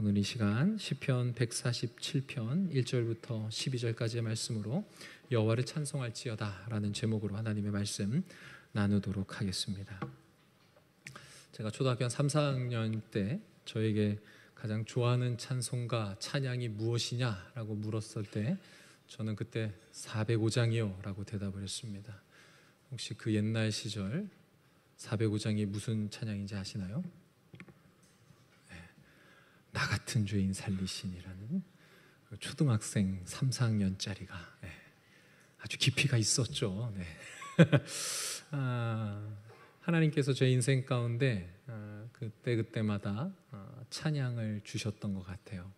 오늘 이 시간 시편 147편 1절부터 12절까지의 말씀으로 여호와를 찬송할지어다 라는 제목으로 하나님의 말씀 나누도록 하겠습니다. 제가 초등학교 한 3, 4학년 때 저에게 가장 좋아하는 찬송가 찬양이 무엇이냐라고 물었을 때 저는 그때 405장이요 라고 대답을 했습니다. 혹시 그 옛날 시절 405장이 무슨 찬양인지 아시나요? 나 같은 죄인 살리시니라는 초등학생 3, 4학년짜리가 아주 깊이가 있었죠. 하나님께서 제 인생 가운데 그때마다 찬양을 주셨던 것 같아요.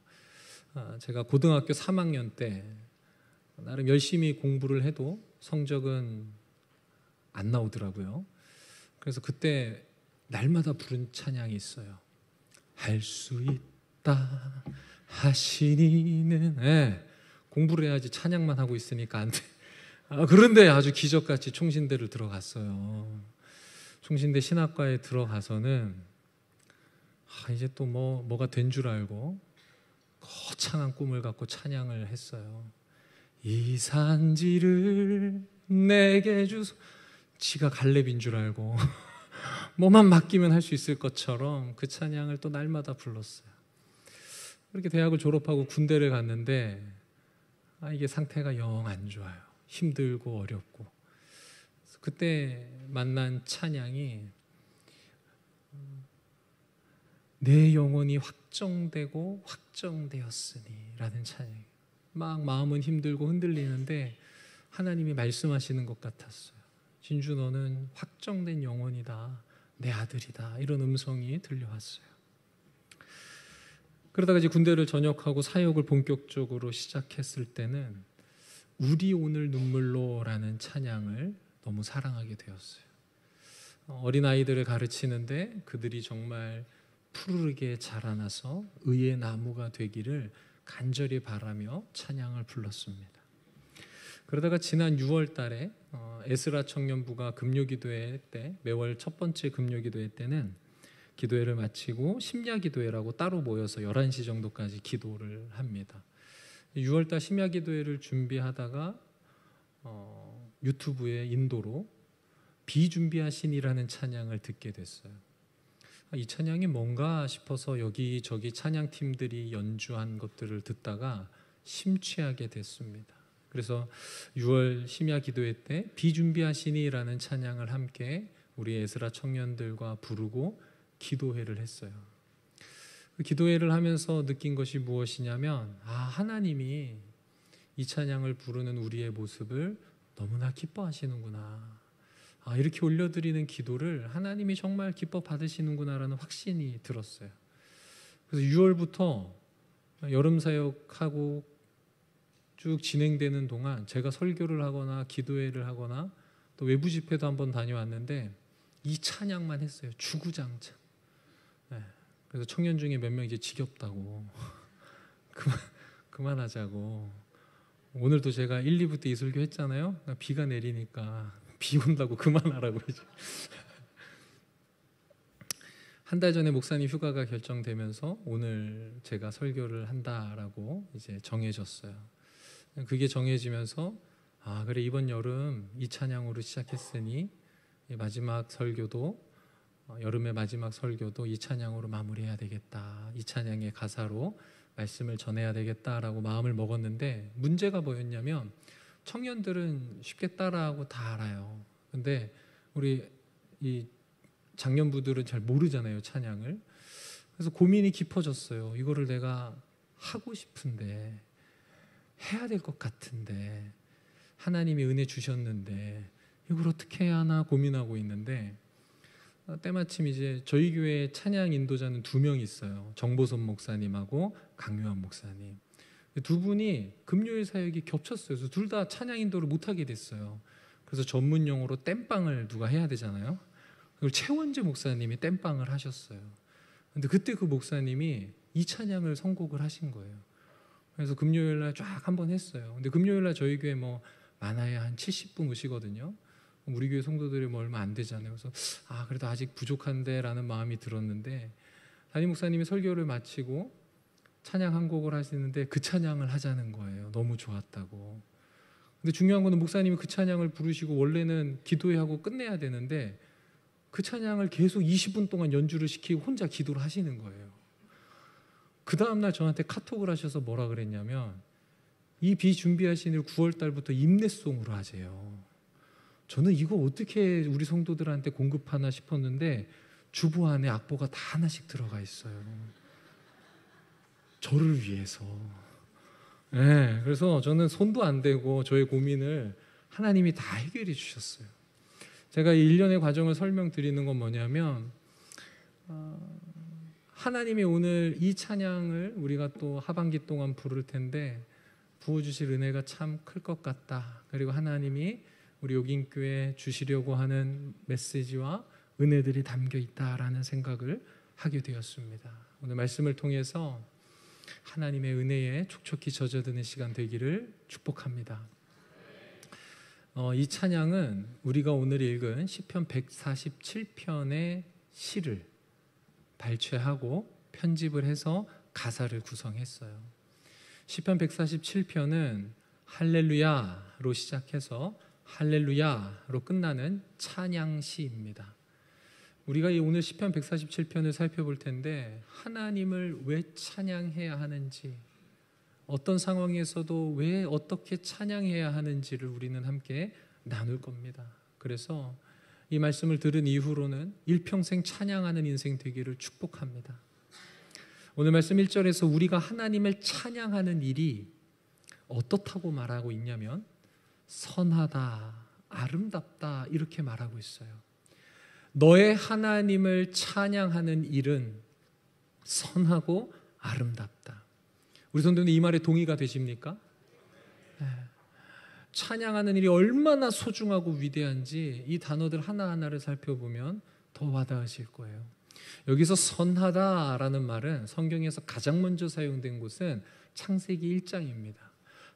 제가 고등학교 3학년 때 나름 열심히 공부를 해도 성적은 안 나오더라고요. 그래서 그때 날마다 부른 찬양이 있어요. 할 수 있다 하시니는. 공부를 해야지 찬양만 하고 있으니까 안 돼. 그런데 아주 기적같이 총신대를 들어갔어요. 총신대 신학과에 들어가서는 이제 또 뭐가 된 줄 알고 거창한 꿈을 갖고 찬양을 했어요. 이 산지를 내게 주소. 지가 갈렙인 줄 알고 뭐만 맡기면 할 수 있을 것처럼 그 찬양을 또 날마다 불렀어요. 그렇게 대학을 졸업하고 군대를 갔는데 이게 상태가 영 안 좋아요. 힘들고 어렵고. 그때 만난 찬양이 내 영혼이 확정되고 확정되었으니 라는 찬양이에요. 막 마음은 힘들고 흔들리는데 하나님이 말씀하시는 것 같았어요. 진주 너는 확정된 영혼이다. 내 아들이다. 이런 음성이 들려왔어요. 그러다가 이제 군대를 전역하고 사역을 본격적으로 시작했을 때는 우리 오늘 눈물로라는 찬양을 너무 사랑하게 되었어요. 어린아이들을 가르치는데 그들이 정말 푸르르게 자라나서 의의 나무가 되기를 간절히 바라며 찬양을 불렀습니다. 그러다가 지난 6월 달에 에스라 청년부가 금요기도회 때, 매월 첫 번째 금요기도회 때는 기도회를 마치고 심야기도회라고 따로 모여서 11시 정도까지 기도를 합니다. 6월달 심야기도회를 준비하다가 유튜브에 인도로 비준비하신이라는 찬양을 듣게 됐어요. 이 찬양이 뭔가 싶어서 여기저기 찬양팀들이 연주한 것들을 듣다가 심취하게 됐습니다. 그래서 6월 심야기도회 때 비준비하시니라는 찬양을 함께 우리 에스라 청년들과 부르고 기도회를 했어요. 그 기도회를 하면서 느낀 것이 무엇이냐면 하나님이 이 찬양을 부르는 우리의 모습을 너무나 기뻐하시는구나. 이렇게 올려드리는 기도를 하나님이 정말 기뻐 받으시는구나라는 확신이 들었어요. 그래서 6월부터 여름 사역하고 쭉 진행되는 동안 제가 설교를 하거나 기도회를 하거나 또 외부 집회도 한번 다녀왔는데 이 찬양만 했어요. 주구장창. 그래서 청년 중에 몇 명 이제 지겹다고 그만하자고. 오늘도 제가 1, 2부 때 이 설교 했잖아요. 비가 내리니까 비 온다고 그만하라고 이제. 한 달 전에 목사님 휴가가 결정되면서 오늘 제가 설교를 한다라고 이제 정해졌어요. 그게 정해지면서 그래 이번 여름 이 찬양으로 시작했으니 마지막 설교도 여름의 마지막 설교도 이 찬양으로 마무리해야 되겠다. 이 찬양의 가사로 말씀을 전해야 되겠다라고 마음을 먹었는데 문제가 뭐였냐면 청년들은 쉽게 따라하고 다 알아요. 근데 우리 이 장년부들은 잘 모르잖아요, 찬양을. 그래서 고민이 깊어졌어요. 이거를 내가 하고 싶은데 해야 될 것 같은데 하나님이 은혜 주셨는데 이걸 어떻게 해야 하나 고민하고 있는데 때마침 이제 저희 교회 찬양 인도자는 2명 있어요. 정보선 목사님하고 강요한 목사님. 두 분이 금요일 사역이 겹쳤어요. 그래서 둘 다 찬양 인도를 못하게 됐어요. 그래서 전문 용어로 땜빵을 누가 해야 되잖아요. 그리고 최원재 목사님이 땜빵을 하셨어요. 근데 그때 그 목사님이 이 찬양을 선곡을 하신 거예요. 그래서 금요일날 쫙 한번 했어요. 근데 금요일날 저희 교회 많아야 한 70분 오시거든요. 우리 교회 성도들이 얼마 안 되잖아요. 그래서 그래도 아직 부족한데 라는 마음이 들었는데 담임 목사님이 설교를 마치고 찬양 한 곡을 하시는데 그 찬양을 하자는 거예요. 너무 좋았다고. 근데 중요한 거는 목사님이 그 찬양을 부르시고 원래는 기도하고 끝내야 되는데 그 찬양을 계속 20분 동안 연주를 시키고 혼자 기도를 하시는 거예요. 그 다음날 저한테 카톡을 하셔서 뭐라 그랬냐면 이 비준비하신 일 9월 달부터 임내송으로 하세요. 저는 이거 어떻게 우리 성도들한테 공급하나 싶었는데 주보 안에 악보가 다 하나씩 들어가 있어요. 저를 위해서. 네, 그래서 저는 손도 안 대고 저의 고민을 하나님이 다 해결해 주셨어요. 제가 이 일련의 과정을 설명드리는 건 뭐냐면 하나님이 오늘 이 찬양을 우리가 또 하반기 동안 부를 텐데 부어주실 은혜가 참 클 것 같다. 그리고 하나님이 우리 욕인교회 주시려고 하는 메시지와 은혜들이 담겨 있다라는 생각을 하게 되었습니다. 오늘 말씀을 통해서 하나님의 은혜에 촉촉히 젖어드는 시간 되기를 축복합니다. 이 찬양은 우리가 오늘 읽은 시편 147편의 시를 발췌하고 편집을 해서 가사를 구성했어요. 시편 147편은 할렐루야로 시작해서 할렐루야로 끝나는 찬양시입니다. 우리가 오늘 시편 147편을 살펴볼 텐데 하나님을 왜 찬양해야 하는지, 어떤 상황에서도 왜 어떻게 찬양해야 하는지를 우리는 함께 나눌 겁니다. 그래서 이 말씀을 들은 이후로는 일평생 찬양하는 인생 되기를 축복합니다. 오늘 말씀 1절에서 우리가 하나님을 찬양하는 일이 어떻다고 말하고 있냐면 선하다, 아름답다 이렇게 말하고 있어요. 너의 하나님을 찬양하는 일은 선하고 아름답다. 우리 성도님 이 말에 동의가 되십니까? 네. 찬양하는 일이 얼마나 소중하고 위대한지 이 단어들 하나하나를 살펴보면 더 와닿으실 거예요. 여기서 선하다라는 말은 성경에서 가장 먼저 사용된 곳은 창세기 1장입니다.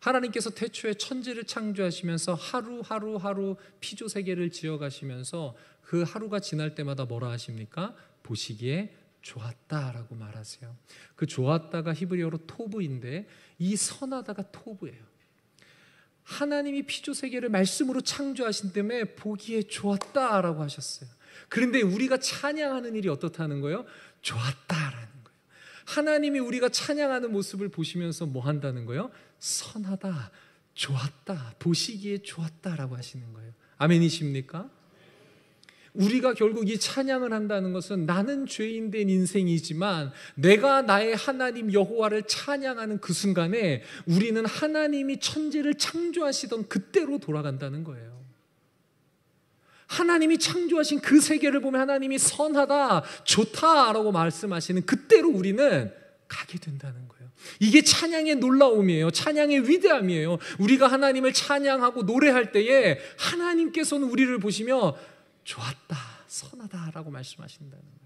하나님께서 태초에 천지를 창조하시면서 하루 피조세계를 지어가시면서 그 하루가 지날 때마다 뭐라 하십니까? 보시기에 좋았다라고 말하세요. 그 좋았다가 히브리어로 토브인데 이 선하다가 토브예요. 하나님이 피조세계를 말씀으로 창조하신 때문에 보기에 좋았다라고 하셨어요. 그런데 우리가 찬양하는 일이 어떻다는 거예요? 좋았다라는 거예요. 하나님이 우리가 찬양하는 모습을 보시면서 뭐 한다는 거예요? 선하다, 좋았다, 보시기에 좋았다라고 하시는 거예요. 아멘이십니까? 우리가 결국 이 찬양을 한다는 것은 나는 죄인 된 인생이지만 내가 나의 하나님 여호와를 찬양하는 그 순간에 우리는 하나님이 천지를 창조하시던 그때로 돌아간다는 거예요. 하나님이 창조하신 그 세계를 보면 하나님이 선하다, 좋다라고 말씀하시는 그때로 우리는 가게 된다는 거예요. 이게 찬양의 놀라움이에요. 찬양의 위대함이에요. 우리가 하나님을 찬양하고 노래할 때에 하나님께서는 우리를 보시며 좋았다, 선하다라고 말씀하신다는 거예요.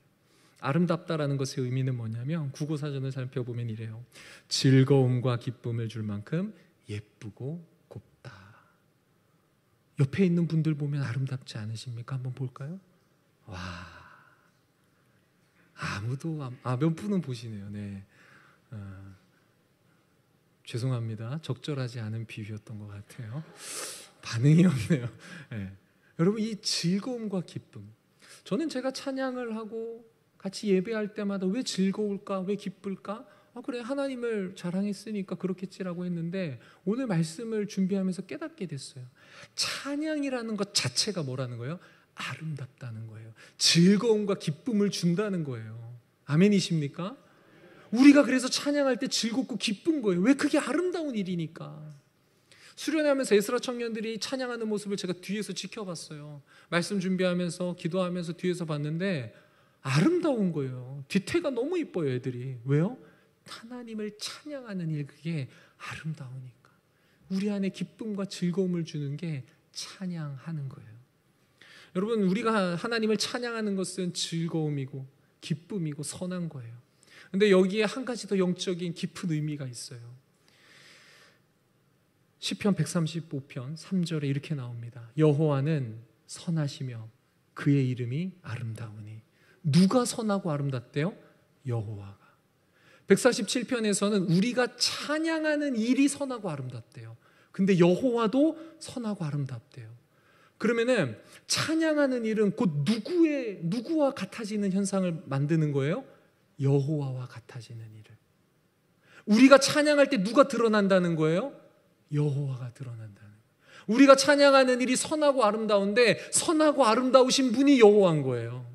아름답다라는 것의 의미는 뭐냐면 국어사전을 살펴보면 이래요. 즐거움과 기쁨을 줄 만큼 예쁘고 곱다. 옆에 있는 분들 보면 아름답지 않으십니까? 한번 볼까요? 와, 아무도 몇 분은 보시네요. 네, 죄송합니다. 적절하지 않은 비유였던 것 같아요. 반응이 없네요. 네. 여러분, 이 즐거움과 기쁨, 저는 제가 찬양을 하고 같이 예배할 때마다 왜 즐거울까, 왜 기쁠까? 그래, 하나님을 자랑했으니까 그렇겠지라고 했는데 오늘 말씀을 준비하면서 깨닫게 됐어요. 찬양이라는 것 자체가 뭐라는 거예요? 아름답다는 거예요. 즐거움과 기쁨을 준다는 거예요. 아멘이십니까? 우리가 그래서 찬양할 때 즐겁고 기쁜 거예요. 왜? 그게 아름다운 일이니까. 수련하면서 에스라 청년들이 찬양하는 모습을 제가 뒤에서 지켜봤어요. 말씀 준비하면서 기도하면서 뒤에서 봤는데 아름다운 거예요. 뒤태가 너무 이뻐요, 애들이. 왜요? 하나님을 찬양하는 일, 그게 아름다우니까. 우리 안에 기쁨과 즐거움을 주는 게 찬양하는 거예요. 여러분, 우리가 하나님을 찬양하는 것은 즐거움이고 기쁨이고 선한 거예요. 그런데 여기에 한 가지 더 영적인 깊은 의미가 있어요. 시편 135편 3절에 이렇게 나옵니다. 여호와는 선하시며 그의 이름이 아름다우니. 누가 선하고 아름답대요? 여호와가. 147편에서는 우리가 찬양하는 일이 선하고 아름답대요. 근데 여호와도 선하고 아름답대요. 그러면은 찬양하는 일은 곧 누구와 같아지는 현상을 만드는 거예요? 여호와와 같아지는 일을. 우리가 찬양할 때 누가 드러난다는 거예요? 여호와가 드러난다는 거예요. 우리가 찬양하는 일이 선하고 아름다운데 선하고 아름다우신 분이 여호와인 거예요.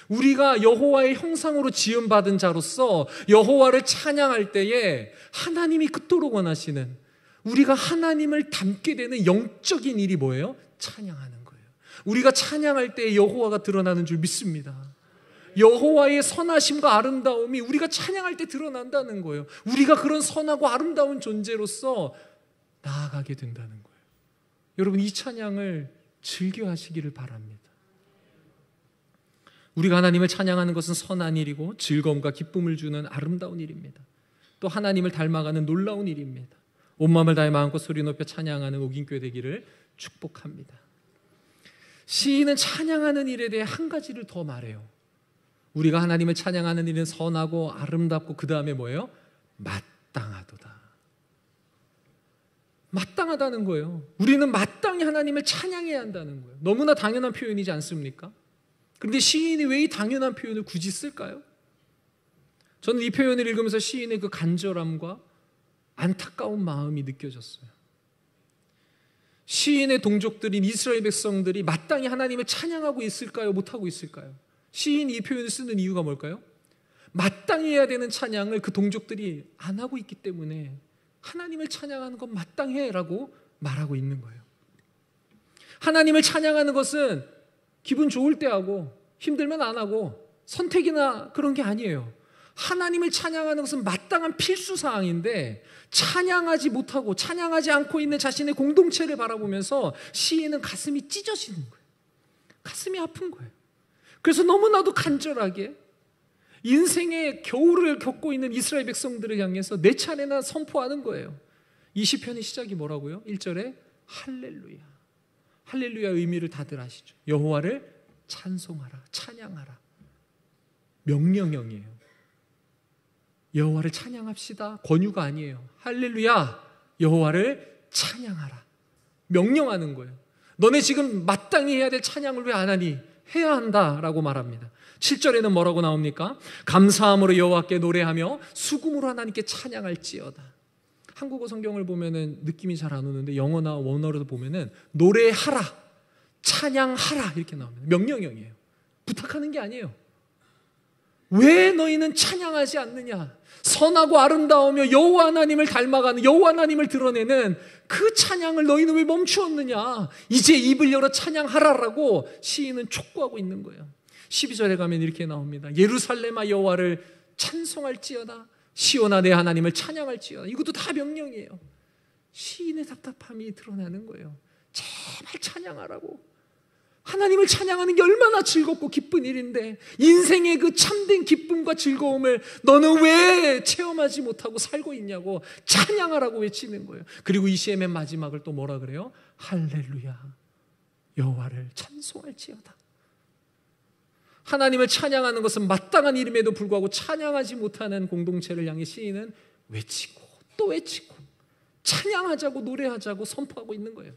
우리가 여호와의 형상으로 지음받은 자로서 여호와를 찬양할 때에 하나님이 그토록 원하시는, 우리가 하나님을 닮게 되는 영적인 일이 뭐예요? 찬양하는 거예요. 우리가 찬양할 때 여호와가 드러나는 줄 믿습니다. 여호와의 선하심과 아름다움이 우리가 찬양할 때 드러난다는 거예요. 우리가 그런 선하고 아름다운 존재로서 나아가게 된다는 거예요. 여러분, 이 찬양을 즐겨 하시기를 바랍니다. 우리가 하나님을 찬양하는 것은 선한 일이고 즐거움과 기쁨을 주는 아름다운 일입니다. 또 하나님을 닮아가는 놀라운 일입니다. 온 마음을 다해 마음껏 소리 높여 찬양하는 옥인교회 되기를 축복합니다. 시인은 찬양하는 일에 대해 한 가지를 더 말해요. 우리가 하나님을 찬양하는 일은 선하고 아름답고 그 다음에 뭐예요? 마땅하도다. 마땅하다는 거예요. 우리는 마땅히 하나님을 찬양해야 한다는 거예요. 너무나 당연한 표현이지 않습니까? 그런데 시인이 왜 이 당연한 표현을 굳이 쓸까요? 저는 이 표현을 읽으면서 시인의 그 간절함과 안타까운 마음이 느껴졌어요. 시인의 동족들인 이스라엘 백성들이 마땅히 하나님을 찬양하고 있을까요? 못하고 있을까요? 시인이 이 표현을 쓰는 이유가 뭘까요? 마땅히 해야 되는 찬양을 그 동족들이 안 하고 있기 때문에 하나님을 찬양하는 건 마땅해 라고 말하고 있는 거예요. 하나님을 찬양하는 것은 기분 좋을 때 하고 힘들면 안 하고 선택이나 그런 게 아니에요. 하나님을 찬양하는 것은 마땅한 필수사항인데 찬양하지 못하고 찬양하지 않고 있는 자신의 공동체를 바라보면서 시인은 가슴이 찢어지는 거예요. 가슴이 아픈 거예요. 그래서 너무나도 간절하게 인생의 겨울을 겪고 있는 이스라엘 백성들을 향해서 내 차례나 선포하는 거예요. 이 시편의 시작이 뭐라고요? 1절에 할렐루야. 할렐루야 의미를 다들 아시죠? 여호와를 찬송하라, 찬양하라. 명령형이에요. 여호와를 찬양합시다. 권유가 아니에요. 할렐루야, 여호와를 찬양하라. 명령하는 거예요. 너네 지금 마땅히 해야 될 찬양을 왜 안 하니? 해야 한다라고 말합니다. 7절에는 뭐라고 나옵니까? 감사함으로 여호와께 노래하며 수금으로 하나님께 찬양할지어다. 한국어 성경을 보면은 느낌이 잘 안 오는데 영어나 원어로 보면은 노래하라, 찬양하라 이렇게 나옵니다. 명령형이에요. 부탁하는 게 아니에요. 왜 너희는 찬양하지 않느냐? 선하고 아름다우며 여호와 하나님을 닮아가는, 여호와 하나님을 드러내는 그 찬양을 너희는 왜 멈추었느냐? 이제 입을 열어 찬양하라라고 시인은 촉구하고 있는 거예요. 12절에 가면 이렇게 나옵니다. 예루살렘아 여호와를 찬송할지어다. 시온아 내 하나님을 찬양할지어다. 이것도 다 명령이에요. 시인의 답답함이 드러나는 거예요. 제발 찬양하라고. 하나님을 찬양하는 게 얼마나 즐겁고 기쁜 일인데 인생의 그 참된 기쁨과 즐거움을 너는 왜 체험하지 못하고 살고 있냐고 찬양하라고 외치는 거예요. 그리고 이 시의 맨 마지막을 또 뭐라 그래요? 할렐루야 여호와를 찬송할지어다. 하나님을 찬양하는 것은 마땅한 일임에도 불구하고 찬양하지 못하는 공동체를 향해 시인은 외치고 또 외치고 찬양하자고 노래하자고 선포하고 있는 거예요.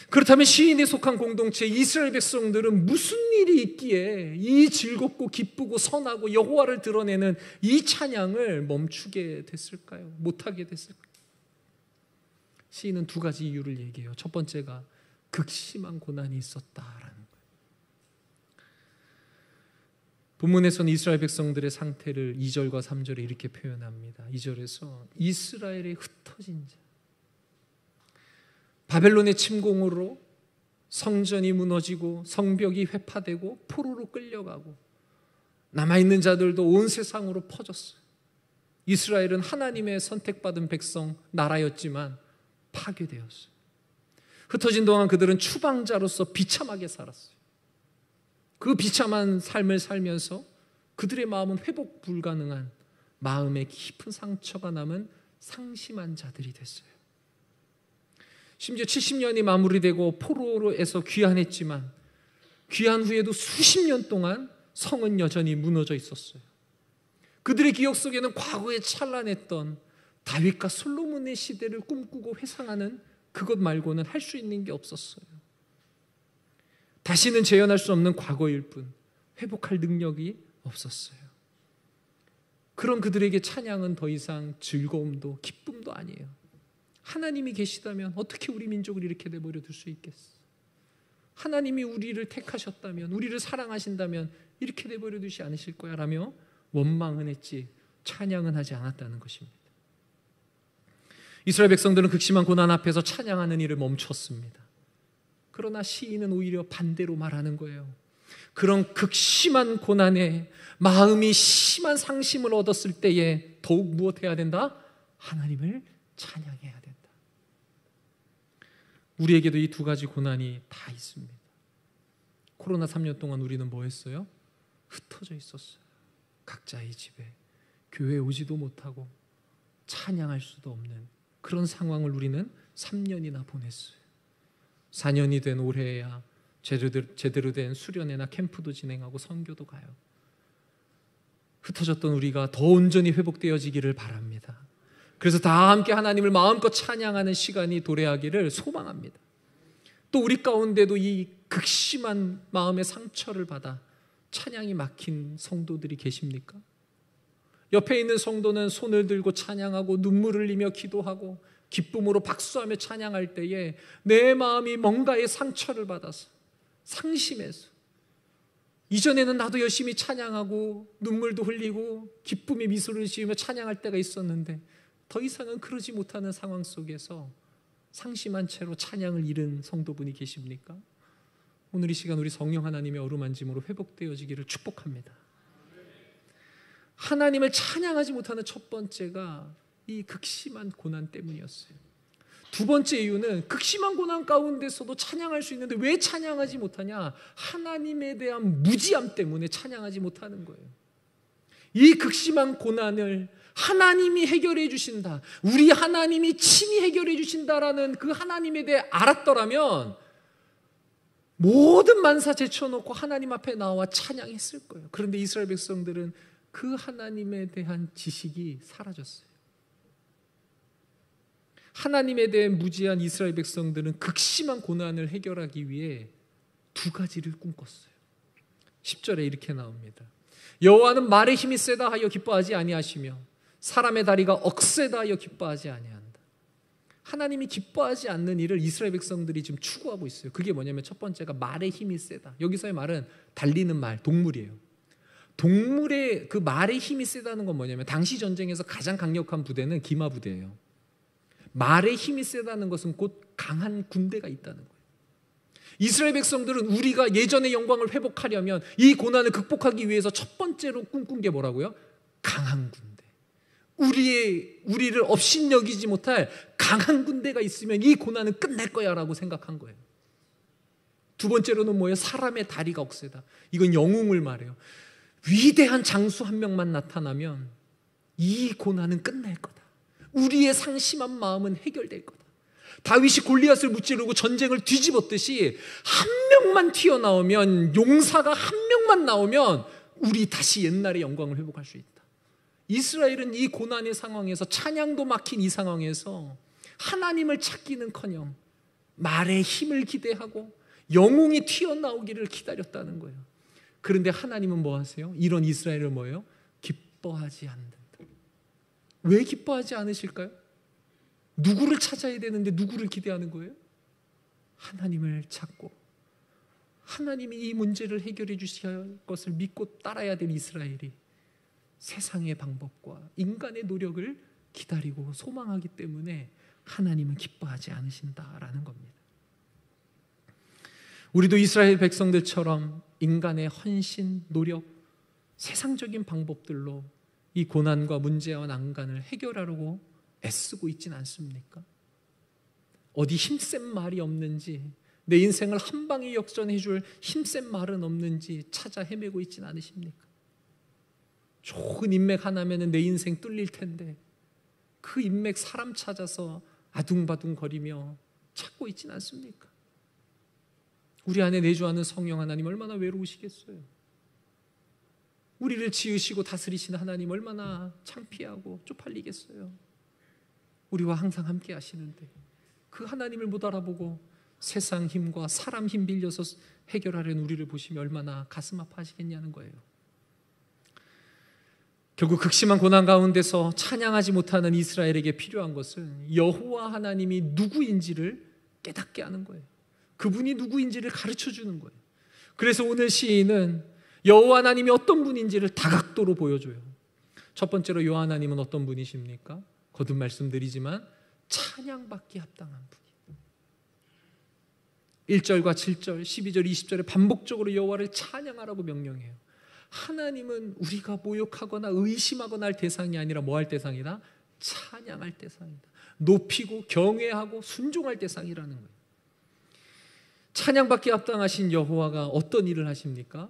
그렇다면 시인에 속한 공동체 이스라엘 백성들은 무슨 일이 있기에 이 즐겁고 기쁘고 선하고 여호와를 드러내는 이 찬양을 멈추게 됐을까요? 못하게 됐을까요? 시인은 두 가지 이유를 얘기해요. 첫 번째가 극심한 고난이 있었다라는 거예요. 본문에서는 이스라엘 백성들의 상태를 2절과 3절에 이렇게 표현합니다. 2절에서 이스라엘의 흩어진 자, 바벨론의 침공으로 성전이 무너지고 성벽이 회파되고 포로로 끌려가고 남아있는 자들도 온 세상으로 퍼졌어요. 이스라엘은 하나님의 선택받은 백성 나라였지만 파괴되었어요. 흩어진 동안 그들은 추방자로서 비참하게 살았어요. 그 비참한 삶을 살면서 그들의 마음은 회복 불가능한 마음에 깊은 상처가 남은 상심한 자들이 됐어요. 심지어 70년이 마무리되고 포로로에서 귀환했지만 귀환 후에도 수십 년 동안 성은 여전히 무너져 있었어요. 그들의 기억 속에는 과거에 찬란했던 다윗과 솔로몬의 시대를 꿈꾸고 회상하는 그것 말고는 할 수 있는 게 없었어요. 다시는 재현할 수 없는 과거일 뿐 회복할 능력이 없었어요. 그런 그들에게 찬양은 더 이상 즐거움도 기쁨도 아니에요. 하나님이 계시다면 어떻게 우리 민족을 이렇게 내버려 둘 수 있겠어? 하나님이 우리를 택하셨다면, 우리를 사랑하신다면 이렇게 내버려 두지 않으실 거야 라며 원망은 했지 찬양은 하지 않았다는 것입니다. 이스라엘 백성들은 극심한 고난 앞에서 찬양하는 일을 멈췄습니다. 그러나 시인은 오히려 반대로 말하는 거예요. 그런 극심한 고난에 마음이 심한 상심을 얻었을 때에 더욱 무엇해야 된다? 하나님을 찬양해야 된다. 우리에게도 이 두 가지 고난이 다 있습니다. 코로나 3년 동안 우리는 뭐 했어요? 흩어져 있었어요. 각자의 집에 교회에 오지도 못하고 찬양할 수도 없는 그런 상황을 우리는 3년이나 보냈어요. 4년이 된 올해야 제대로 된 수련회나 캠프도 진행하고 선교도 가요. 흩어졌던 우리가 더 온전히 회복되어지기를 바랍니다. 그래서 다 함께 하나님을 마음껏 찬양하는 시간이 도래하기를 소망합니다. 또 우리 가운데도 이 극심한 마음의 상처를 받아 찬양이 막힌 성도들이 계십니까? 옆에 있는 성도는 손을 들고 찬양하고 눈물을 흘리며 기도하고 기쁨으로 박수하며 찬양할 때에 내 마음이 뭔가의 상처를 받아서 상심해서 이전에는 나도 열심히 찬양하고 눈물도 흘리고 기쁨의 미소를 지으며 찬양할 때가 있었는데 더 이상은 그러지 못하는 상황 속에서 상심한 채로 찬양을 잃은 성도분이 계십니까? 오늘 이 시간 우리 성령 하나님의 어루만짐으로 회복되어지기를 축복합니다. 하나님을 찬양하지 못하는 첫 번째가 이 극심한 고난 때문이었어요. 두 번째 이유는 극심한 고난 가운데서도 찬양할 수 있는데 왜 찬양하지 못하냐? 하나님에 대한 무지함 때문에 찬양하지 못하는 거예요. 이 극심한 고난을 하나님이 해결해 주신다, 우리 하나님이 친히 해결해 주신다라는 그 하나님에 대해 알았더라면 모든 만사 제쳐놓고 하나님 앞에 나와 찬양했을 거예요. 그런데 이스라엘 백성들은 그 하나님에 대한 지식이 사라졌어요. 하나님에 대해 무지한 이스라엘 백성들은 극심한 고난을 해결하기 위해 두 가지를 꿈꿨어요. 10절에 이렇게 나옵니다. 여호와는 말의 힘이 세다 하여 기뻐하지 아니하시며 사람의 다리가 억세다 하여 기뻐하지 아니한다. 하나님이 기뻐하지 않는 일을 이스라엘 백성들이 지금 추구하고 있어요. 그게 뭐냐면 첫 번째가 말의 힘이 세다. 여기서의 말은 달리는 말, 동물이에요. 동물의 그 말의 힘이 세다는 건 뭐냐면 당시 전쟁에서 가장 강력한 부대는 기마 부대예요. 말의 힘이 세다는 것은 곧 강한 군대가 있다는 거예요. 이스라엘 백성들은 우리가 예전의 영광을 회복하려면 이 고난을 극복하기 위해서 첫 번째로 꿈꾼 게 뭐라고요? 강한 군대. 우리를 업신여기지 못할 강한 군대가 있으면 이 고난은 끝낼 거야 라고 생각한 거예요. 두 번째로는 뭐예요? 사람의 다리가 억세다. 이건 영웅을 말해요. 위대한 장수 한 명만 나타나면 이 고난은 끝낼 거다. 우리의 상심한 마음은 해결될 거다. 다윗이 골리앗을 무찌르고 전쟁을 뒤집었듯이 한 명만 튀어나오면, 용사가 한 명만 나오면 우리 다시 옛날의 영광을 회복할 수 있다. 이스라엘은 이 고난의 상황에서, 찬양도 막힌 이 상황에서 하나님을 찾기는커녕 말의 힘을 기대하고 영웅이 튀어나오기를 기다렸다는 거예요. 그런데 하나님은 뭐 하세요? 이런 이스라엘을 뭐예요? 기뻐하지 않는다. 왜 기뻐하지 않으실까요? 누구를 찾아야 되는데 누구를 기대하는 거예요? 하나님을 찾고 하나님이 이 문제를 해결해 주실 것을 믿고 따라야 될 이스라엘이 세상의 방법과 인간의 노력을 기다리고 소망하기 때문에 하나님은 기뻐하지 않으신다라는 겁니다. 우리도 이스라엘 백성들처럼 인간의 헌신, 노력, 세상적인 방법들로 이 고난과 문제와 난간을 해결하려고 애쓰고 있지는 않습니까? 어디 힘센 말이 없는지, 내 인생을 한 방에 역전해 줄 힘센 말은 없는지 찾아 헤매고 있지는 않으십니까? 좋은 인맥 하나면 내 인생 뚫릴 텐데 그 인맥 사람 찾아서 아둥바둥 거리며 찾고 있지는 않습니까? 우리 안에 내주하는 성령 하나님 얼마나 외로우시겠어요? 우리를 지으시고 다스리시는 하나님 얼마나 창피하고 쪽팔리겠어요. 우리와 항상 함께 하시는데 그 하나님을 못 알아보고 세상 힘과 사람 힘 빌려서 해결하려는 우리를 보시면 얼마나 가슴 아파하시겠냐는 거예요. 결국 극심한 고난 가운데서 찬양하지 못하는 이스라엘에게 필요한 것은 여호와 하나님이 누구인지를 깨닫게 하는 거예요. 그분이 누구인지를 가르쳐 주는 거예요. 그래서 오늘 시인은 여호와 하나님이 어떤 분인지를 다각도로 보여줘요. 첫 번째로 여호와 하나님은 어떤 분이십니까? 거듭 말씀드리지만 찬양받기 합당한 분이에요. 1절과 7절, 12절, 20절에 반복적으로 여호와를 찬양하라고 명령해요. 하나님은 우리가 모욕하거나 의심하거나 할 대상이 아니라 뭐 할 대상이다? 찬양할 대상이다. 높이고 경외하고 순종할 대상이라는 거예요. 찬양받기 합당하신 여호와가 어떤 일을 하십니까?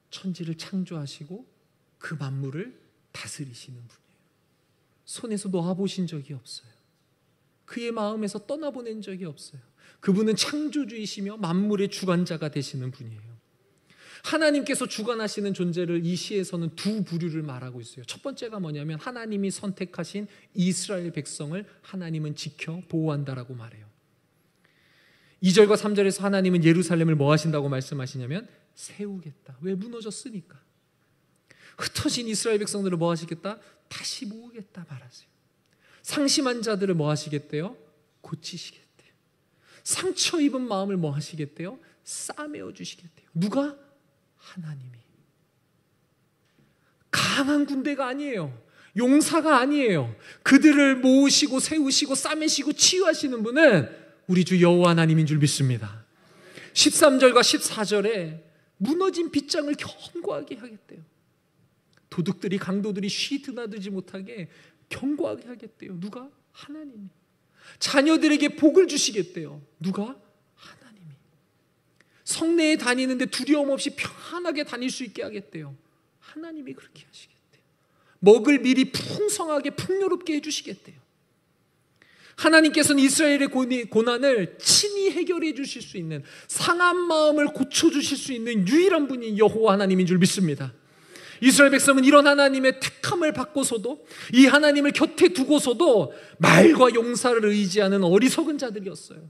천지를 창조하시고 그 만물을 다스리시는 분이에요. 손에서 놓아보신 적이 없어요. 그의 마음에서 떠나보낸 적이 없어요. 그분은 창조주이시며 만물의 주관자가 되시는 분이에요. 하나님께서 주관하시는 존재를 이 시에서는 두 부류를 말하고 있어요. 첫 번째가 뭐냐면 하나님이 선택하신 이스라엘 백성을 하나님은 지켜 보호한다라고 말해요. 2절과 3절에서 하나님은 예루살렘을 뭐 하신다고 말씀하시냐면 세우겠다. 왜? 무너졌으니까. 흩어진 이스라엘 백성들을 뭐 하시겠다? 다시 모으겠다 말하세요. 상심한 자들을 뭐 하시겠대요? 고치시겠대요. 상처 입은 마음을 뭐 하시겠대요? 싸매어 주시겠대요. 누가? 하나님이. 강한 군대가 아니에요. 용사가 아니에요. 그들을 모으시고 세우시고 싸매시고 치유하시는 분은 우리 주 여호와 하나님인 줄 믿습니다. 13절과 14절에 무너진 빗장을 견고하게 하겠대요. 도둑들이 강도들이 쉬 드나들지 못하게 견고하게 하겠대요. 누가? 하나님이. 자녀들에게 복을 주시겠대요. 누가? 하나님이. 성내에 다니는데 두려움 없이 편안하게 다닐 수 있게 하겠대요. 하나님이 그렇게 하시겠대요. 먹을 미리 풍성하게 풍요롭게 해주시겠대요. 하나님께서는 이스라엘의 고난을 친히 해결해 주실 수 있는, 상한 마음을 고쳐주실 수 있는 유일한 분이 여호와 하나님인 줄 믿습니다. 이스라엘 백성은 이런 하나님의 택함을 받고서도, 이 하나님을 곁에 두고서도 말과 용사를 의지하는 어리석은 자들이었어요.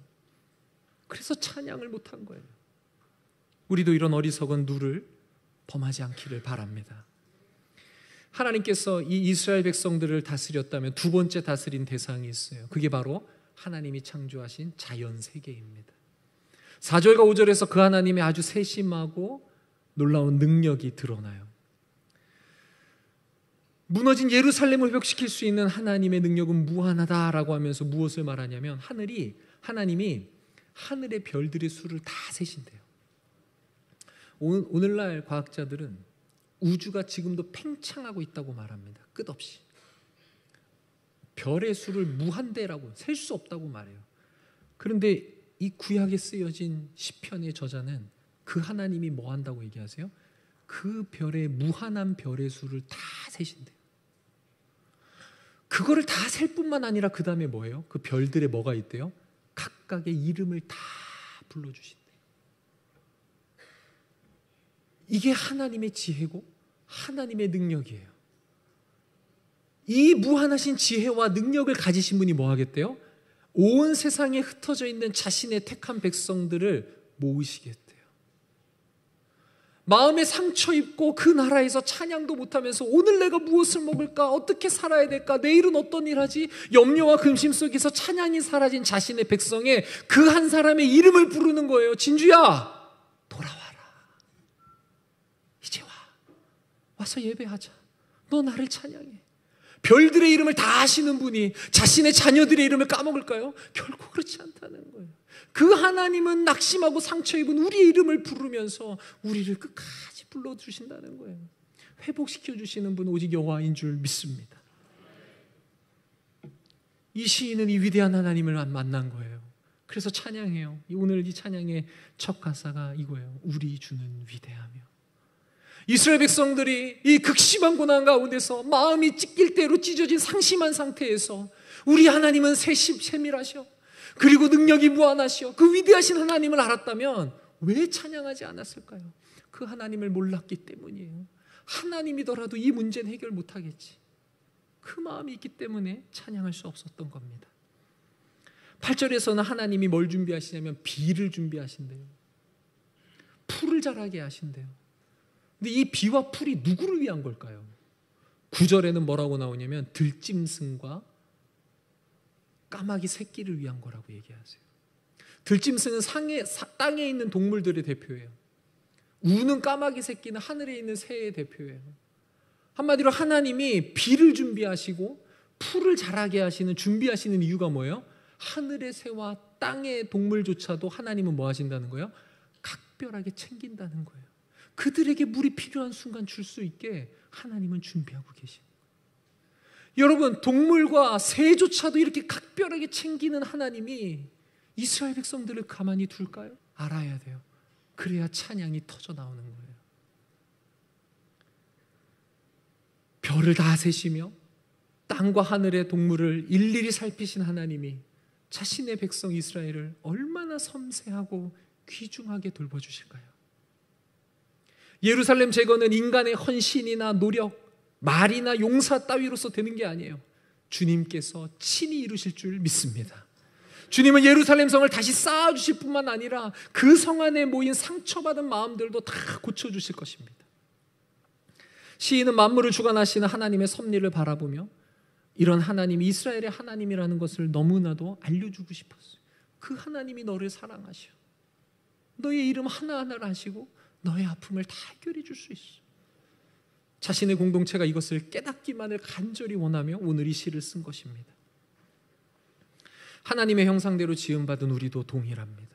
그래서 찬양을 못한 거예요. 우리도 이런 어리석은 누를 범하지 않기를 바랍니다. 하나님께서 이 이스라엘 백성들을 다스렸다면 두 번째 다스린 대상이 있어요. 그게 바로 하나님이 창조하신 자연 세계입니다. 4절과 5절에서 그 하나님의 아주 세심하고 놀라운 능력이 드러나요. 무너진 예루살렘을 회복시킬 수 있는 하나님의 능력은 무한하다라고 하면서 무엇을 말하냐면 하나님이 하늘의 별들의 수를 다 세신대요. 오늘날 과학자들은 우주가 지금도 팽창하고 있다고 말합니다. 끝없이. 별의 수를 무한대라고, 셀 수 없다고 말해요. 그런데 이 구약에 쓰여진 시편의 저자는 그 하나님이 뭐 한다고 얘기하세요? 그 별의 무한한 별의 수를 다 세신대요. 그거를 다 셀 뿐만 아니라 그 다음에 뭐예요? 그 별들에 뭐가 있대요? 각각의 이름을 다 불러주신대요. 이게 하나님의 지혜고 하나님의 능력이에요. 이 무한하신 지혜와 능력을 가지신 분이 뭐 하겠대요? 온 세상에 흩어져 있는 자신의 택한 백성들을 모으시겠대요. 마음에 상처 입고 그 나라에서 찬양도 못하면서 오늘 내가 무엇을 먹을까? 어떻게 살아야 될까? 내일은 어떤 일 하지? 염려와 근심 속에서 찬양이 사라진 자신의 백성의 그 한 사람의 이름을 부르는 거예요. 진주야, 돌아와라. 이제 와. 와서 예배하자. 너 나를 찬양해. 별들의 이름을 다 아시는 분이 자신의 자녀들의 이름을 까먹을까요? 결코 그렇지 않다는 거예요. 그 하나님은 낙심하고 상처 입은 우리의 이름을 부르면서 우리를 끝까지 불러주신다는 거예요. 회복시켜 주시는 분은 오직 여호와인 줄 믿습니다. 이 시인은 이 위대한 하나님을 만난 거예요. 그래서 찬양해요. 오늘 이 찬양의 첫 가사가 이거예요. 우리 주는 위대하며. 이스라엘 백성들이 이 극심한 고난 가운데서 마음이 찢길 대로 찢어진 상심한 상태에서 우리 하나님은 세밀하셔. 그리고 능력이 무한하시오. 그 위대하신 하나님을 알았다면 왜 찬양하지 않았을까요? 그 하나님을 몰랐기 때문이에요. 하나님이더라도 이 문제는 해결 못하겠지. 그 마음이 있기 때문에 찬양할 수 없었던 겁니다. 8절에서는 하나님이 뭘 준비하시냐면 비를 준비하신대요. 풀을 자라게 하신대요. 근데 이 비와 풀이 누구를 위한 걸까요? 9절에는 뭐라고 나오냐면 들짐승과 까마귀 새끼를 위한 거라고 얘기하세요. 들짐승은 땅에 있는 동물들의 대표예요. 우는 까마귀 새끼는 하늘에 있는 새의 대표예요. 한마디로 하나님이 비를 준비하시고 풀을 자라게 하시는 준비하시는 이유가 뭐예요? 하늘의 새와 땅의 동물조차도 하나님은 뭐 하신다는 거예요? 각별하게 챙긴다는 거예요. 그들에게 물이 필요한 순간 줄 수 있게 하나님은 준비하고 계십니다. 여러분, 동물과 새조차도 이렇게 각별하게 챙기는 하나님이 이스라엘 백성들을 가만히 둘까요? 알아야 돼요. 그래야 찬양이 터져 나오는 거예요. 별을 다 세시며 땅과 하늘의 동물을 일일이 살피신 하나님이 자신의 백성 이스라엘을 얼마나 섬세하고 귀중하게 돌봐주실까요? 예루살렘 제거는 인간의 헌신이나 노력, 말이나 용사 따위로서 되는 게 아니에요. 주님께서 친히 이루실 줄 믿습니다. 주님은 예루살렘 성을 다시 쌓아주실 뿐만 아니라 그 성 안에 모인 상처받은 마음들도 다 고쳐주실 것입니다. 시인은 만물을 주관하시는 하나님의 섭리를 바라보며 이런 하나님이 이스라엘의 하나님이라는 것을 너무나도 알려주고 싶었어요. 그 하나님이 너를 사랑하셔. 너의 이름 하나하나를 아시고 너의 아픔을 다 해결해 줄 수 있어. 자신의 공동체가 이것을 깨닫기만을 간절히 원하며 오늘 이 시를 쓴 것입니다. 하나님의 형상대로 지음받은 우리도 동일합니다.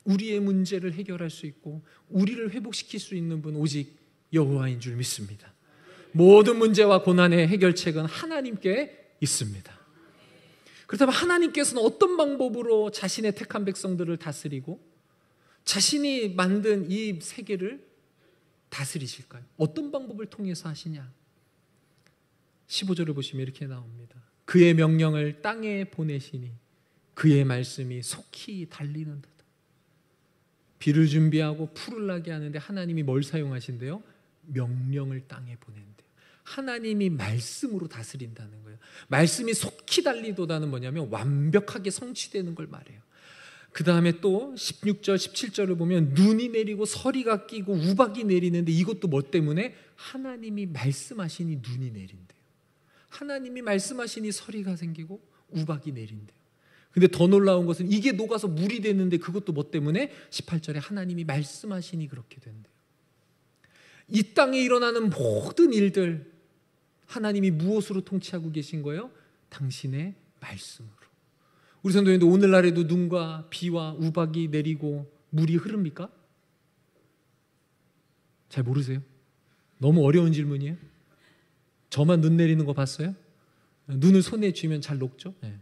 우리의 문제를 해결할 수 있고 우리를 회복시킬 수 있는 분 오직 여호와인 줄 믿습니다. 모든 문제와 고난의 해결책은 하나님께 있습니다. 그렇다면 하나님께서는 어떤 방법으로 자신의 택한 백성들을 다스리고 자신이 만든 이 세계를 다스리실까요? 어떤 방법을 통해서 하시냐? 15절을 보시면 이렇게 나옵니다. 그의 명령을 땅에 보내시니 그의 말씀이 속히 달리는도다. 비를 준비하고 풀을 나게 하는데 하나님이 뭘 사용하신대요? 명령을 땅에 보낸대요. 하나님이 말씀으로 다스린다는 거예요. 말씀이 속히 달리도다는 뭐냐면 완벽하게 성취되는 걸 말해요. 그 다음에 또 16절, 17절을 보면 눈이 내리고 서리가 끼고 우박이 내리는데 이것도 뭐 때문에? 하나님이 말씀하시니 눈이 내린대요. 하나님이 말씀하시니 서리가 생기고 우박이 내린대요. 근데 더 놀라운 것은 이게 녹아서 물이 되는데 그것도 뭐 때문에? 18절에 하나님이 말씀하시니 그렇게 된대요. 이 땅에 일어나는 모든 일들 하나님이 무엇으로 통치하고 계신 거예요? 당신의 말씀으로. 우리 성도님도 오늘날에도 눈과 비와 우박이 내리고 물이 흐릅니까? 잘 모르세요? 너무 어려운 질문이에요. 저만 눈 내리는 거 봤어요? 눈을 손에 쥐면 잘 녹죠? 네.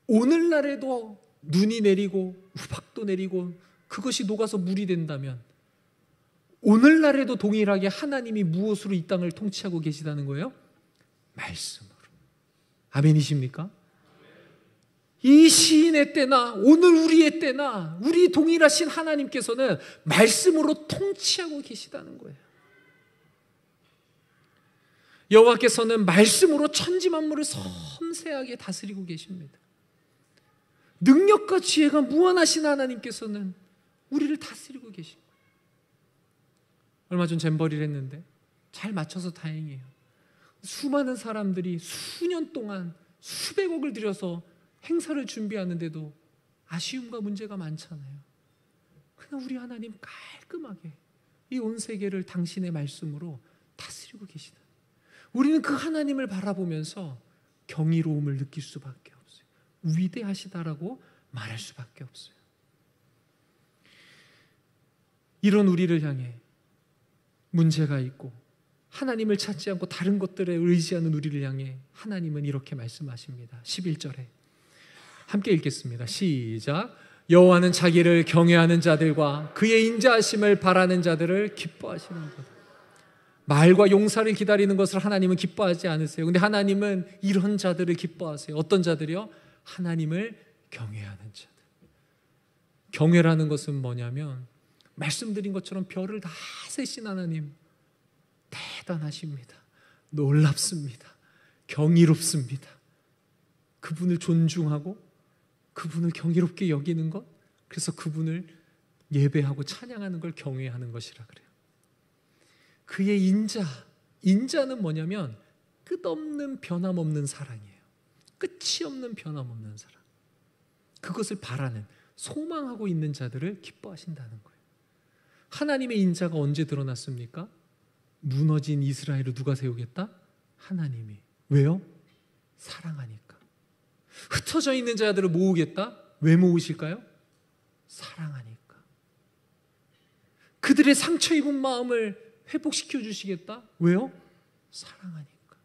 오늘날에도 눈이 내리고 우박도 내리고 그것이 녹아서 물이 된다면 오늘날에도 동일하게 하나님이 무엇으로 이 땅을 통치하고 계시다는 거예요? 말씀으로. 아멘이십니까? 이 시인의 때나 오늘 우리의 때나 우리 동일하신 하나님께서는 말씀으로 통치하고 계시다는 거예요. 여호와께서는 말씀으로 천지 만물을 섬세하게 다스리고 계십니다. 능력과 지혜가 무한하신 하나님께서는 우리를 다스리고 계신 거예요. 얼마 전 잼버리를 했는데 잘 맞춰서 다행이에요. 수많은 사람들이 수년 동안 수백억을 들여서 행사를 준비하는데도 아쉬움과 문제가 많잖아요. 그러나 우리 하나님 깔끔하게 이 온 세계를 당신의 말씀으로 다스리고 계시다. 우리는 그 하나님을 바라보면서 경이로움을 느낄 수밖에 없어요. 위대하시다라고 말할 수밖에 없어요. 이런 우리를 향해 문제가 있고 하나님을 찾지 않고 다른 것들에 의지하는 우리를 향해 하나님은 이렇게 말씀하십니다. 11절에 함께 읽겠습니다. 시작. 여호와는 자기를 경외하는 자들과 그의 인자하심을 바라는 자들을 기뻐하시는도다. 말과 용사를 기다리는 것을 하나님은 기뻐하지 않으세요. 근데 하나님은 이런 자들을 기뻐하세요. 어떤 자들이요? 하나님을 경외하는 자들. 경외라는 것은 뭐냐면 말씀드린 것처럼 별을 다 세신 하나님 대단하십니다. 놀랍습니다. 경이롭습니다. 그분을 존중하고 그분을 경이롭게 여기는 것, 그래서 그분을 예배하고 찬양하는 걸 경외하는 것이라 그래요. 그의 인자는 뭐냐면 끝없는 변함없는 사랑이에요. 끝이 없는 변함없는 사랑. 그것을 바라는, 소망하고 있는 자들을 기뻐하신다는 거예요. 하나님의 인자가 언제 드러났습니까? 무너진 이스라엘을 누가 세우겠다? 하나님이. 왜요? 사랑하니까. 흩어져 있는 자들을 모으겠다? 왜 모으실까요? 사랑하니까. 그들의 상처 입은 마음을 회복시켜 주시겠다? 왜요? 사랑하니까.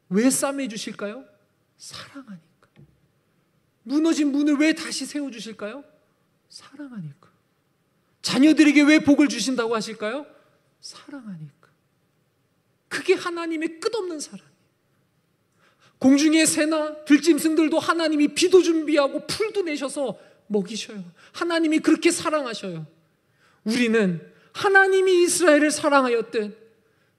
왜 싸매 주실까요? 사랑하니까. 무너진 문을 왜 다시 세워주실까요? 사랑하니까. 자녀들에게 왜 복을 주신다고 하실까요? 사랑하니까. 그게 하나님의 끝없는 사랑이에요. 공중의 새나 들짐승들도 하나님이 비도 준비하고 풀도 내셔서 먹이셔요. 하나님이 그렇게 사랑하셔요. 우리는 하나님이 이스라엘을 사랑하였든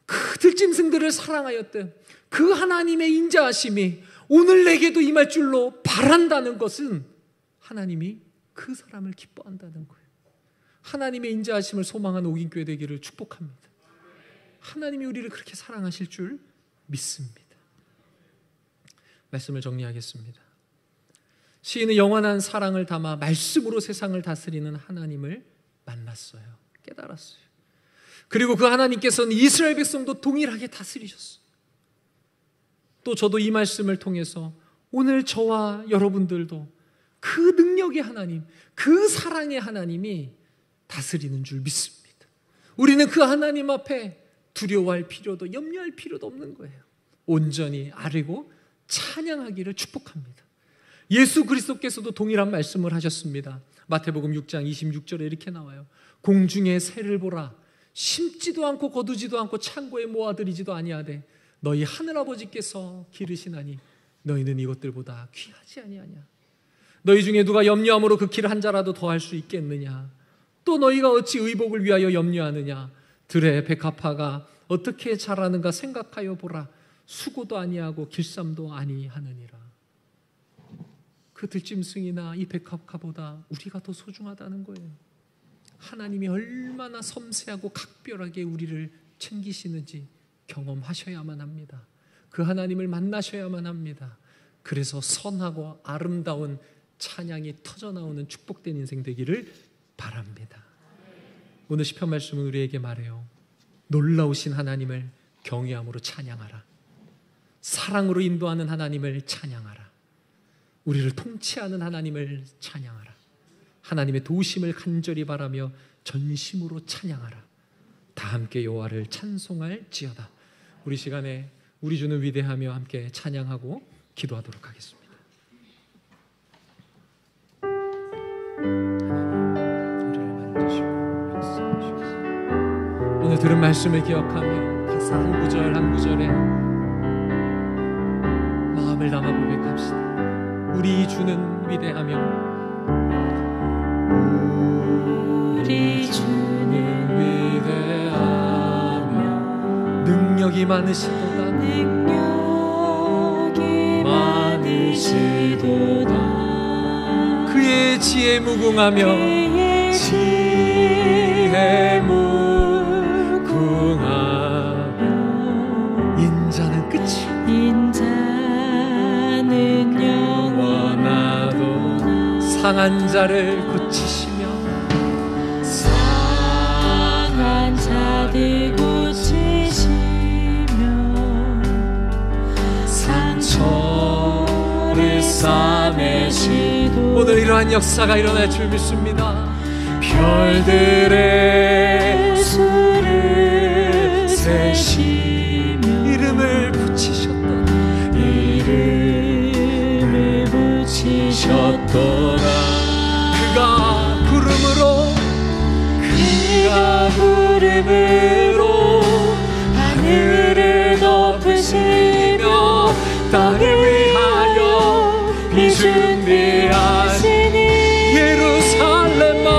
그 들짐승들을 사랑하였든 그 하나님의 인자하심이 오늘 내게도 임할 줄로 바란다는 것은 하나님이 그 사람을 기뻐한다는 거예요. 하나님의 인자하심을 소망하는 옥인교회 되기를 축복합니다. 하나님이 우리를 그렇게 사랑하실 줄 믿습니다. 말씀을 정리하겠습니다. 시인은 영원한 사랑을 담아 말씀으로 세상을 다스리는 하나님을 만났어요. 깨달았어요. 그리고 그 하나님께서는 이스라엘 백성도 동일하게 다스리셨어요. 또 저도 이 말씀을 통해서 오늘 저와 여러분들도 그 능력의 하나님, 그 사랑의 하나님이 다스리는 줄 믿습니다. 우리는 그 하나님 앞에 두려워할 필요도 염려할 필요도 없는 거예요. 온전히 아뢰고 찬양하기를 축복합니다. 예수 그리스도께서도 동일한 말씀을 하셨습니다. 마태복음 6장 26절에 이렇게 나와요. 공중의 새를 보라. 심지도 않고 거두지도 않고 창고에 모아들이지도 아니하되 너희 하늘아버지께서 기르시나니 너희는 이것들보다 귀하지 아니하냐. 너희 중에 누가 염려함으로 그 길을 한 자라도 더할 수 있겠느냐. 또 너희가 어찌 의복을 위하여 염려하느냐. 들의 백합화가 어떻게 자라는가 생각하여 보라. 수고도 아니하고 길쌈도 아니하느니라. 그 들짐승이나 이 백합화보다 우리가 더 소중하다는 거예요. 하나님이 얼마나 섬세하고 각별하게 우리를 챙기시는지 경험하셔야만 합니다. 그 하나님을 만나셔야만 합니다. 그래서 선하고 아름다운 찬양이 터져나오는 축복된 인생 되기를 바랍니다. 오늘 시편 말씀은 우리에게 말해요. 놀라우신 하나님을 경외함으로 찬양하라. 사랑으로 인도하는 하나님을 찬양하라. 우리를 통치하는 하나님을 찬양하라. 하나님의 도우심을 간절히 바라며 전심으로 찬양하라. 다 함께 여호와를 찬송할지어다. 우리 시간에 우리 주는 위대하며 함께 찬양하고 기도하도록 하겠습니다. 오늘 들은 말씀을 기억하며 가사 한 구절 한 구절에 마음을 담아 고백합시다. 우리 주는 위대하며 우리 주는 위대하며 능력이 많으시도다. 능력이 많으시도다. 그의 지혜 무궁하며 그의 지혜 무궁하며 인자는 끝이 인자는 영원하도다. 상한 자를 고치시며 상한 자들 고치시며 상처를 싸매시도. 오늘 이러한 역사가 일어날 줄 믿습니다. 별들의 수를 세시며 이름을 붙이셨다. 이름을 붙이셨도다. 그가 구름으로 하늘을 덮으시며 땅을 위하여 비준비하시니 예루살렘아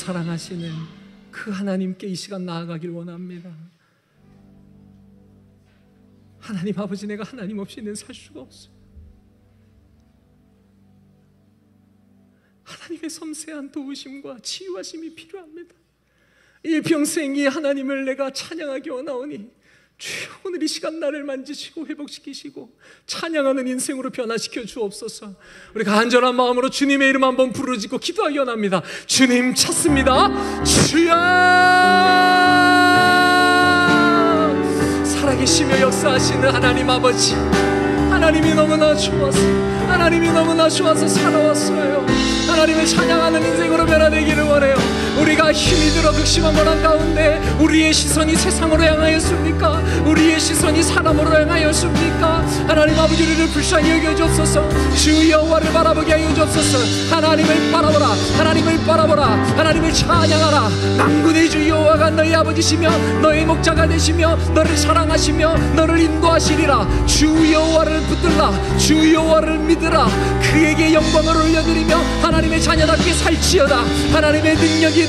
사랑하시는 그 하나님께 이 시간 나아가길 원합니다. 하나님 아버지, 내가 하나님 없이는 살 수가 없어요. 하나님의 섬세한 도우심과 치유하심이 필요합니다. 일평생 이 하나님을 내가 찬양하기 원하오니 주여, 오늘 이 시간 나를 만지시고 회복시키시고 찬양하는 인생으로 변화시켜 주옵소서. 우리가 간절한 마음으로 주님의 이름 한번 부르짖고 기도하기 원합니다. 주님 찾습니다. 주여, 살아계시며 역사하시는 하나님 아버지, 하나님이 너무나 좋아서, 하나님이 너무나 좋아서 살아왔어요. 하나님을 찬양하는 인생으로 변화되기를 원해요. 우리가 힘이 들어 극심한 고난 가운데 우리의 시선이 세상으로 향하였습니까? 우리의 시선이 사람으로 향하였습니까? 하나님 아버지, 우리를 불쌍히 여겨주옵소서. 주 여호와를 바라보게 하여 주옵소서. 하나님을 바라보라, 하나님을 바라보라, 하나님을 찬양하라. 만군의 주 여호와가 너희 아버지시며 너희 목자가 되시며 너를 사랑하시며 너를 인도하시리라. 주 여호와를 붙들라, 주 여호와를 믿으라. 그에게 영광을 올려드리며 하나님의 자녀답게 살지어다. 하나님의 능력이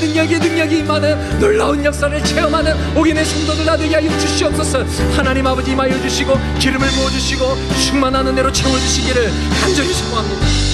임하는 놀라운 역사를 체험하는 옥인의 성도들 나되게 하여 주시옵소서. 하나님 아버지, 임하여 주시고 기름을 부어주시고 충만하는 대로 채워주시기를 간절히 소망합니다.